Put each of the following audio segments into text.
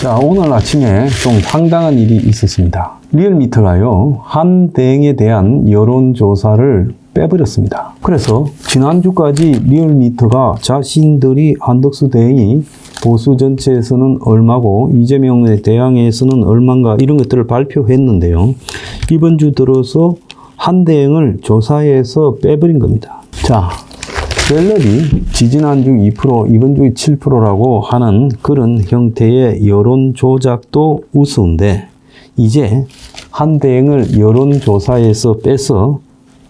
자, 오늘 아침에 좀 황당한 일이 있었습니다. 리얼미터가요, 한대행에 대한 여론조사를 빼버렸습니다. 그래서 지난주까지 리얼미터가 자신들이 한덕수 대행이 보수 전체에서는 얼마고 이재명에 대항해서는 얼마인가 이런 것들을 발표했는데요. 이번 주 들어서 한대행을 조사해서 빼버린 겁니다. 자, 갤럽이 지지난주 2%, 이번 주에 7%라고 하는 그런 형태의 여론 조작도 우스운데 이제 한대행을 여론조사에서 빼서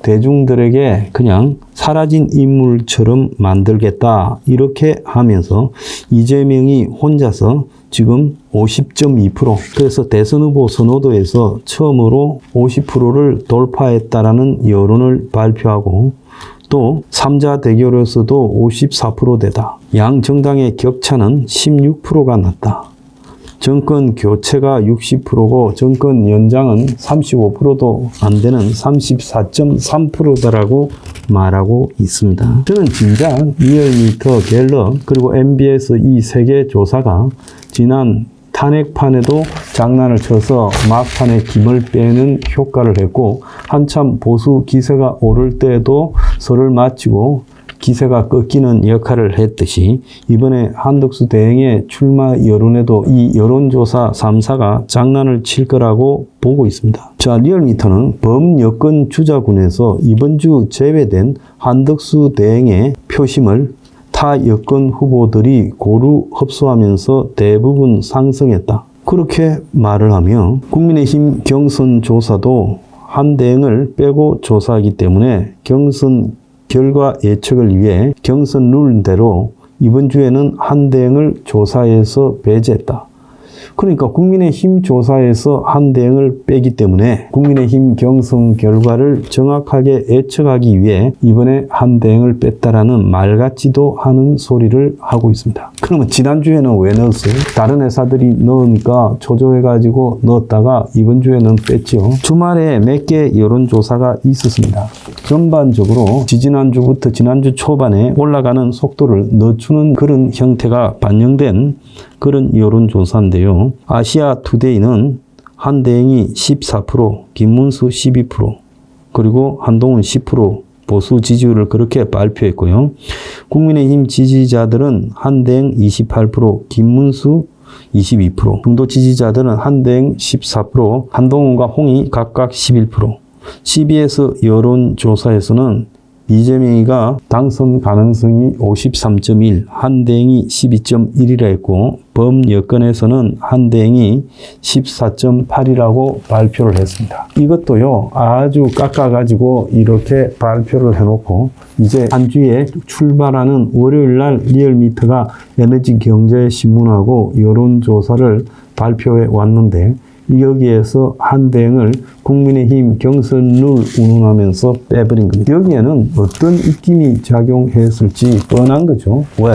대중들에게 그냥 사라진 인물처럼 만들겠다 이렇게 하면서 이재명이 혼자서 지금 50.2% 그래서 대선 후보 선호도에서 처음으로 50%를 돌파했다라는 여론을 발표하고 또 3자 대결에서도 54%대다. 양 정당의 격차는 16%가 났다. 정권 교체가 60%고 정권 연장은 35%도 안 되는 34.3%다라고 말하고 있습니다. 저는 진작 리얼미터, 갤럽 그리고 MBS 이 세 개 조사가 지난 탄핵판에도 장난을 쳐서 막판에 김을 빼는 효과를 했고 한참 보수 기세가 오를 때도 설을 마치고 기세가 꺾이는 역할을 했듯이 이번에 한덕수 대행의 출마 여론에도 이 여론조사 3사가 장난을 칠 거라고 보고 있습니다. 자, 리얼미터는 범여권 주자군에서 이번 주 제외된 한덕수 대행의 표심을 타 여권 후보들이 고루 흡수하면서 대부분 상승했다. 그렇게 말을 하며 국민의힘 경선 조사도 한대행을 빼고 조사하기 때문에 경선 결과 예측을 위해 경선 룰대로 이번 주에는 한대행을 조사해서 배제했다. 그러니까 국민의힘 조사에서 한대행을 빼기 때문에 국민의힘 경선 결과를 정확하게 예측하기 위해 이번에 한대행을 뺐다라는 말 같지도 않은 소리를 하고 있습니다. 그러면 지난주에는 왜 넣었어요? 다른 회사들이 넣으니까 초조해가지고 넣었다가 이번 주에는 뺐죠. 주말에 몇 개 여론조사가 있었습니다. 전반적으로 지지난주부터 지난주 초반에 올라가는 속도를 늦추는 그런 형태가 반영된 그런 여론조사인데요. 아시아투데이는 한대행이 14%, 김문수 12%, 그리고 한동훈 10% 보수 지지율을 그렇게 발표했고요. 국민의힘 지지자들은 한대행 28%, 김문수 22%, 중도 지지자들은 한대행 14%, 한동훈과 홍이 각각 11%. CBS 여론조사에서는 이재명이가 당선 가능성이 53.1, 한대행이 12.1이라 했고 범여권에서는 한대행이 14.8이라고 발표를 했습니다. 이것도요 아주 깎아가지고 이렇게 발표를 해놓고 이제 한 주에 출발하는 월요일날 리얼미터가 에너지경제신문하고 여론조사를 발표해 왔는데 여기에서 한대행을 국민의힘 경선룰 운운하면서 빼버린 겁니다. 여기에는 어떤 입김이 작용했을지 뻔한 거죠. 왜?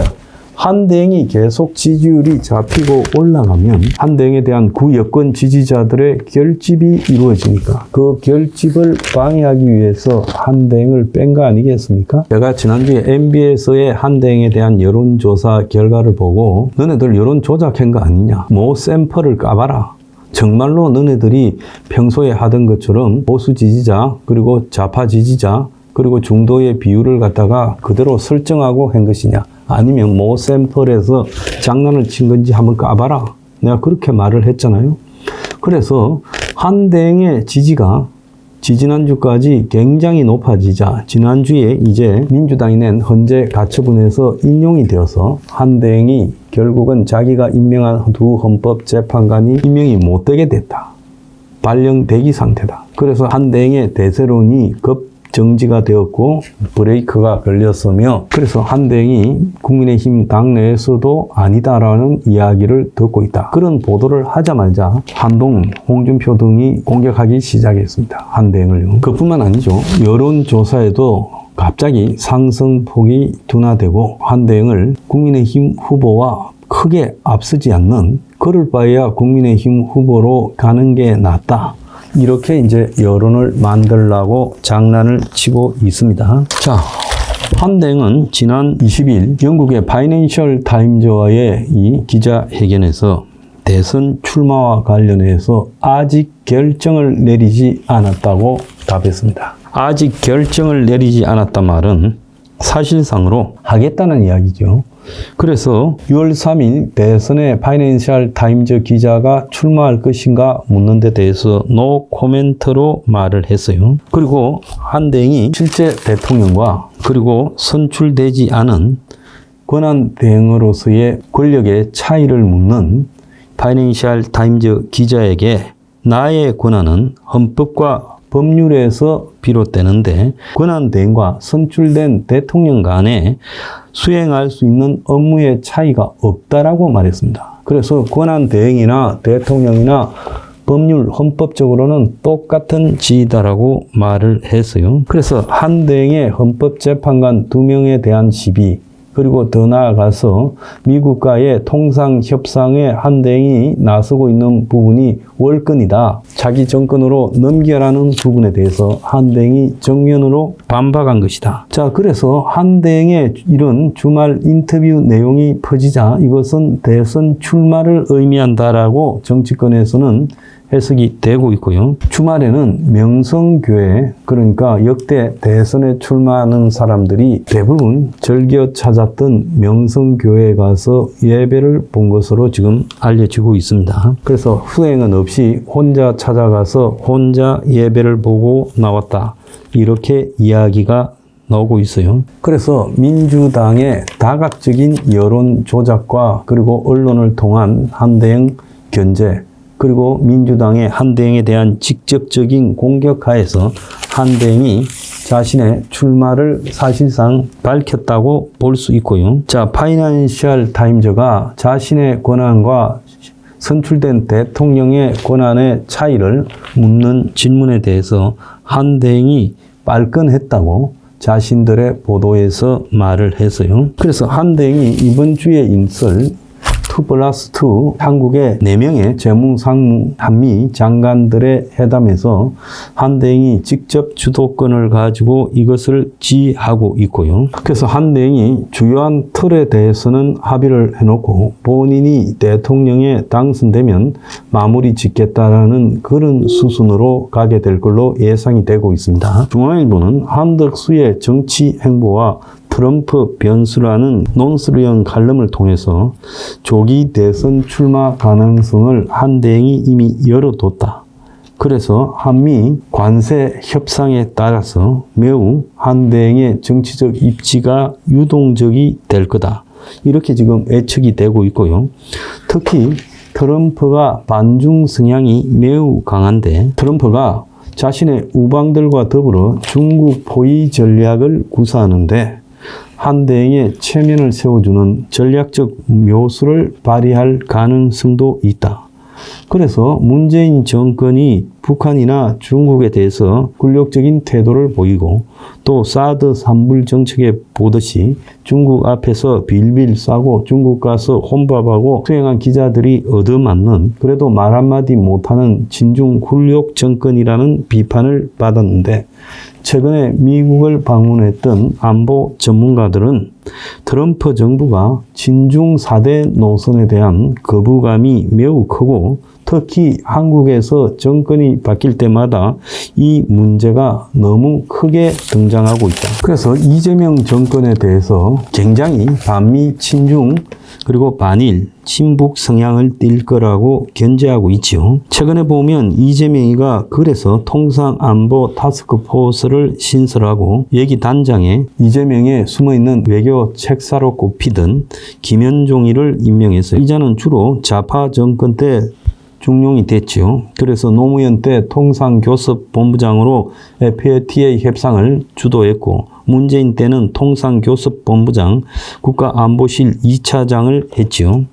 한대행이 계속 지지율이 잡히고 올라가면 한대행에 대한 구여권 지지자들의 결집이 이루어지니까 그 결집을 방해하기 위해서 한대행을 뺀 거 아니겠습니까? 제가 지난주에 MBS의 한대행에 대한 여론조사 결과를 보고 너네들 여론 조작한 거 아니냐? 뭐 샘플을 까봐라. 정말로 너네들이 평소에 하던 것처럼 보수 지지자 그리고 좌파 지지자 그리고 중도의 비율을 갖다가 그대로 설정하고 한 것이냐 아니면 모 샘플에서 장난을 친 건지 한번 까봐라. 내가 그렇게 말을 했잖아요. 그래서 한대행의 지지가 지지난주까지 굉장히 높아지자 지난주에 이제 민주당이 낸 헌재 가처분에서 인용이 되어서 한대행이 결국은 자기가 임명한 두 헌법재판관이 임명이 못 되게 됐다. 발령 대기 상태다. 그래서 한대행의 대세론이 정지가 되었고 브레이크가 걸렸으며 그래서 한대행이 국민의힘 당내에서도 아니다라는 이야기를 듣고 있다. 그런 보도를 하자마자 한동훈, 홍준표 등이 공격하기 시작했습니다. 한대행을요. 그뿐만 아니죠. 여론조사에도 갑자기 상승폭이 둔화되고 한대행을 국민의힘 후보와 크게 앞서지 않는 그럴 바에야 국민의힘 후보로 가는 게 낫다. 이렇게 이제 여론을 만들려고 장난을 치고 있습니다. 자, 한대행은 지난 20일 영국의 파이낸셜 타임즈와의 이 기자회견에서 대선 출마와 관련해서 아직 결정을 내리지 않았다고 답했습니다. 아직 결정을 내리지 않았단 말은 사실상으로 하겠다는 이야기죠. 그래서 6월 3일 대선에 파이낸셜 타임즈 기자가 출마할 것인가 묻는 데 대해서 노 코멘트로 말을 했어요. 그리고 한대행이 실제 대통령과 그리고 선출되지 않은 권한 대행으로서의 권력의 차이를 묻는 파이낸셜 타임즈 기자에게 나의 권한은 헌법과 법률에서 비롯되는데 권한 대행과 선출된 대통령 간에 수행할 수 있는 업무의 차이가 없다라고 말했습니다. 그래서 권한 대행이나 대통령이나 법률 헌법적으로는 똑같은 지위다라고 말을 했어요. 그래서 한 대행의 헌법재판관 2명에 대한 시비, 그리고 더 나아가서 미국과의 통상협상에 한 대행이 나서고 있는 부분이 월권이다. 자기 정권으로 넘겨라는 부분에 대해서 한 대행이 정면으로 반박한 것이다. 자, 그래서 한 대행의 이런 주말 인터뷰 내용이 퍼지자 이것은 대선 출마를 의미한다라고 정치권에서는 해석이 되고 있고요. 주말에는 명성교회, 그러니까 역대 대선에 출마하는 사람들이 대부분 즐겨 찾았던 명성교회에 가서 예배를 본 것으로 지금 알려지고 있습니다. 그래서 후행은 없이 혼자 찾아가서 혼자 예배를 보고 나왔다. 이렇게 이야기가 나오고 있어요. 그래서 민주당의 다각적인 여론 조작과 그리고 언론을 통한 한대행 견제, 그리고 민주당의 한대행에 대한 직접적인 공격하에서 한대행이 자신의 출마를 사실상 밝혔다고 볼 수 있고요. 자, 파이낸셜 타임즈가 자신의 권한과 선출된 대통령의 권한의 차이를 묻는 질문에 대해서 한대행이 발끈했다고 자신들의 보도에서 말을 했어요. 그래서 한대행이 이번 주에 있을 2+2 한국의 4명의 재무 상무 한미 장관들의 회담에서 한대행이 직접 주도권을 가지고 이것을 지휘하고 있고요. 그래서 한대행이 주요한 틀에 대해서는 합의를 해놓고 본인이 대통령에 당선되면 마무리 짓겠다라는 그런 수순으로 가게 될 걸로 예상이 되고 있습니다. 중앙일보는 한덕수의 정치 행보와 트럼프 변수라는 논술형 칼럼을 통해서 조기 대선 출마 가능성을 한대행이 이미 열어뒀다. 그래서 한미 관세 협상에 따라서 매우 한대행의 정치적 입지가 유동적이 될 거다. 이렇게 지금 예측이 되고 있고요. 특히 트럼프가 반중 성향이 매우 강한데 트럼프가 자신의 우방들과 더불어 중국 포위 전략을 구사하는데 한대행의 체면을 세워주는 전략적 묘수를 발휘할 가능성도 있다. 그래서 문재인 정권이 북한이나 중국에 대해서 굴욕적인 태도를 보이고 또 사드 산불 정책에 보듯이 중국 앞에서 빌빌 싸고 중국 가서 혼밥하고 수행한 기자들이 얻어맞는 그래도 말 한마디 못하는 진중 굴욕 정권이라는 비판을 받았는데 최근에 미국을 방문했던 안보 전문가들은 트럼프 정부가 진중 4대 노선에 대한 거부감이 매우 크고 특히 한국에서 정권이 바뀔 때마다 이 문제가 너무 크게 등장하고 있다. 그래서 이재명 정권에 대해서 굉장히 반미 친중 그리고 반일 친북 성향을 띌 거라고 견제하고 있지요. 최근에 보면 이재명이가 그래서 통상안보 타스크포스를 신설하고 여기 단장에 이재명의 숨어있는 외교 책사로 꼽히던 김현종이를 임명했어요. 이자는 주로 좌파 정권 때 중용이 됐죠. 그래서 노무현 때 통상교섭본부장으로 FATA 협상을 주도했고 문재인 때는 통상교섭본부장 국가안보실 2차장을 했지요.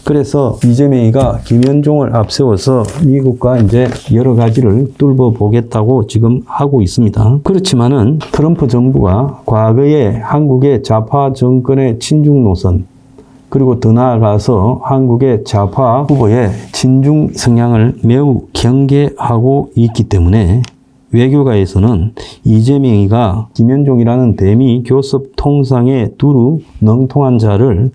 그래서 이재명이가 김현종을 앞세워서 미국과 이제 여러 가지를 뚫어보겠다고 지금 하고 있습니다. 그렇지만은 트럼프 정부가 과거에 한국의 좌파 정권의 친중 노선 그리고 더 나아가서 한국의 좌파 후보의 친중 성향을 매우 경계하고 있기 때문에 외교가에서는 이재명이가 김현종이라는 대미 교섭 통상에 두루 능통한 자를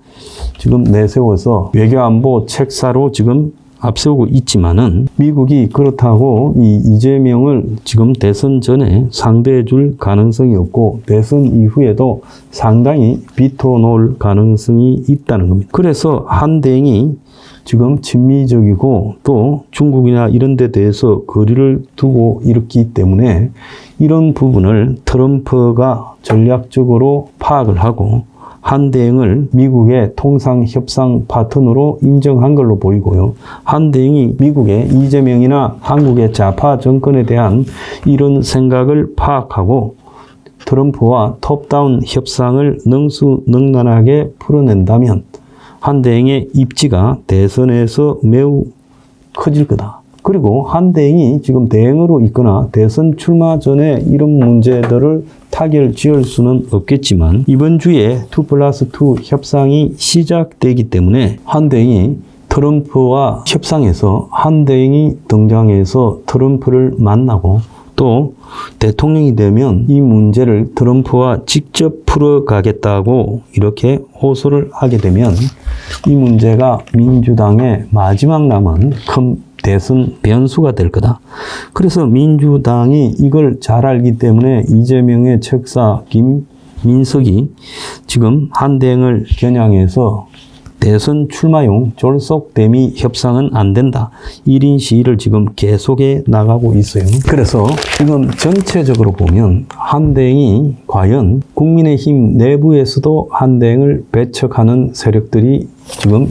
지금 내세워서 외교안보 책사로 지금 앞세우고 있지만은 미국이 그렇다고 이 이재명을 지금 대선 전에 상대해 줄 가능성이 없고 대선 이후에도 상당히 비토놓을 가능성이 있다는 겁니다. 그래서 한대행이 지금 친미적이고 또 중국이나 이런 데 대해서 거리를 두고 있기 때문에 이런 부분을 트럼프가 전략적으로 파악을 하고 한대행을 미국의 통상협상 파트너로 인정한 걸로 보이고요. 한대행이 미국의 이재명이나 한국의 좌파 정권에 대한 이런 생각을 파악하고 트럼프와 톱다운 협상을 능수능란하게 풀어낸다면 한대행의 입지가 대선에서 매우 커질 거다. 그리고 한대행이 지금 대행으로 있거나 대선 출마 전에 이런 문제들을 타결 지을 수는 없겠지만 이번 주에 2+2 협상이 시작되기 때문에 한대행이 트럼프와 협상에서 한대행이 등장해서 트럼프를 만나고 또 대통령이 되면 이 문제를 트럼프와 직접 풀어가겠다고 이렇게 호소를 하게 되면 이 문제가 민주당의 마지막 남은 큰 대선 변수가 될 거다. 그래서 민주당이 이걸 잘 알기 때문에 이재명의 책사 김민석이 지금 한대행을 겨냥해서 대선 출마용 졸속 대미 협상은 안 된다. 1인 시위를 지금 계속해 나가고 있어요. 그래서 지금 전체적으로 보면 한대행이 과연 국민의힘 내부에서도 한대행을 배척하는 세력들이 지금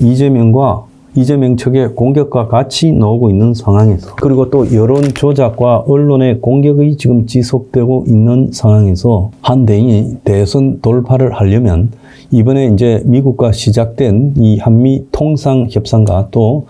이재명 측의 공격과 같이 나오고 있는 상황에서 그리고 또 여론 조작과 언론의 공격이 지금 지속되고 있는 상황에서 한대행이 대선 돌파를 하려면 이번에 이제 미국과 시작된 이 한미 통상 협상과 또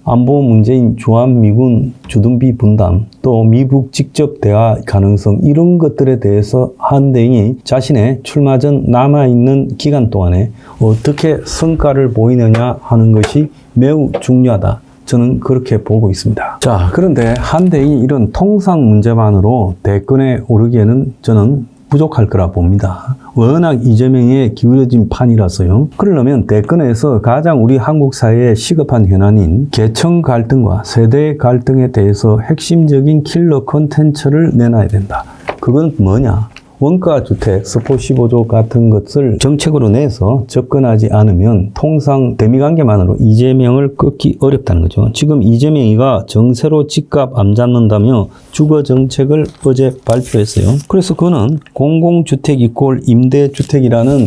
안보 문제인 주한미군 주둔비 분담 또 미국 직접 대화 가능성 이런 것들에 대해서 한대행이 자신의 출마 전 남아있는 기간 동안에 어떻게 성과를 보이느냐 하는 것이 매우 중요하다. 저는 그렇게 보고 있습니다. 자, 그런데 한대행이 이런 통상 문제만으로 대권에 오르기에는 저는 부족할 거라 봅니다. 워낙 이재명에 기울어진 판이라서요. 그러려면 대권에서 가장 우리 한국 사회에 시급한 현안인 계층 갈등과 세대 갈등에 대해서 핵심적인 킬러 콘텐츠를 내놔야 된다. 그건 뭐냐? 원가주택, 스포 15조 같은 것을 정책으로 내서 접근하지 않으면 통상 대미관계만으로 이재명을 꺾기 어렵다는 거죠. 지금 이재명이가 정세로 집값 안 잡는다며 주거정책을 어제 발표했어요. 그래서 그는 공공주택 이꼴 임대주택이라는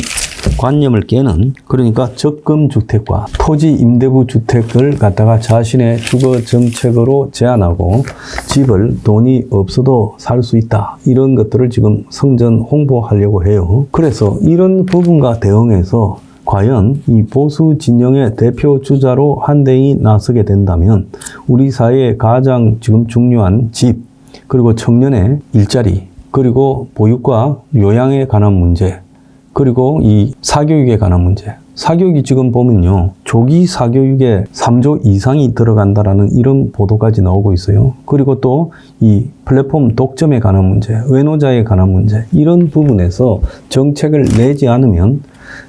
관념을 깨는 그러니까 적금주택과 토지 임대부 주택을 갖다가 자신의 주거 정책으로 제안하고 집을 돈이 없어도 살 수 있다. 이런 것들을 지금 성전 홍보하려고 해요. 그래서 이런 부분과 대응해서 과연 이 보수 진영의 대표 주자로 한대행이 나서게 된다면 우리 사회의 가장 지금 중요한 집 그리고 청년의 일자리 그리고 보육과 요양에 관한 문제 그리고 이 사교육에 관한 문제. 사교육이 지금 보면요. 조기 사교육에 3조 이상이 들어간다라는 이런 보도까지 나오고 있어요. 그리고 또 이 플랫폼 독점에 관한 문제, 외노자에 관한 문제 이런 부분에서 정책을 내지 않으면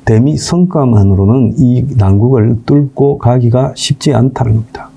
대미 성과만으로는 이 난국을 뚫고 가기가 쉽지 않다는 겁니다.